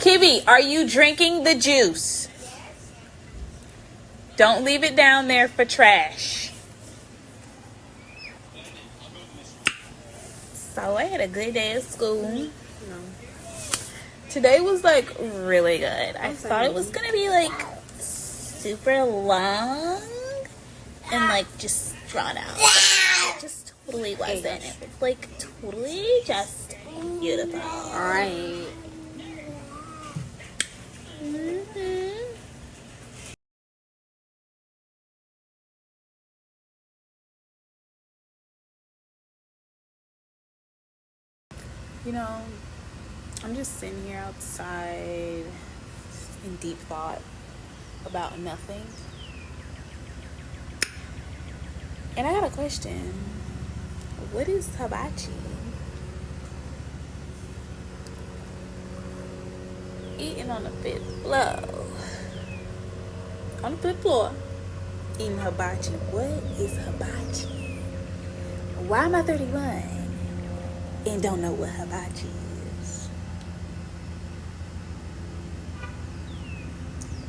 Kibby, are you drinking the juice? Don't leave it down there for trash. So I had a good day at school. Today was like really good. I thought it was gonna be like super long and like just drawn out. It just totally wasn't. It was like totally just beautiful. Alright. You know, I'm just sitting here outside in deep thought about nothing. And I got a question. What is hibachi? Eating on the fifth floor. On the fifth floor. Eating hibachi. What is hibachi? Why am I 31 and don't know what hibachi is?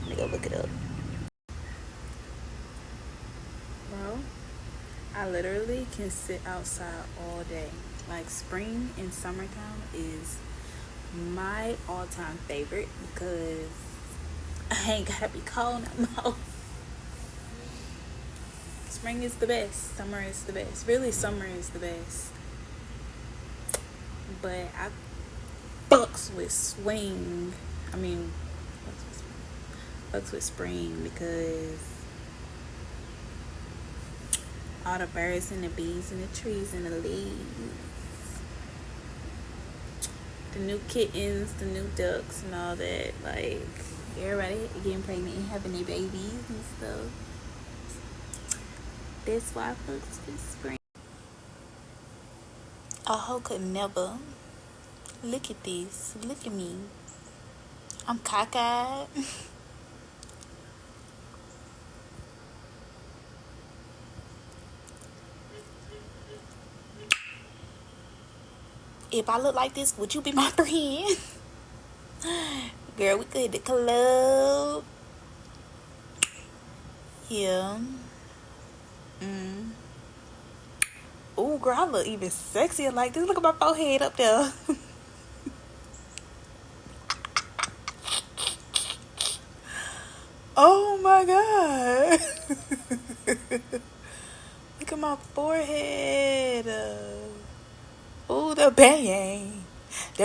Let me go look it up. Bro, I literally can sit outside all day. Like spring and summertime is my all-time favorite because I ain't gotta be cold no more. Spring is the best. Summer is the best. Really, summer is the best. But I fucks with swing. I mean, fucks with spring because all the birds and the bees and the trees and the leaves, the new kittens, the new ducks and all that. Like everybody getting pregnant and having their babies and stuff. That's why I fucks with spring. A hoe could never. Look at this. Look at me. I'm cockeyed. If I look like this, would you be my friend? Girl, we could hit the club. Yeah. Ooh, girl, I look even sexier like this. Look at my forehead up there. Oh my God. Look at my forehead. Ooh, the bang.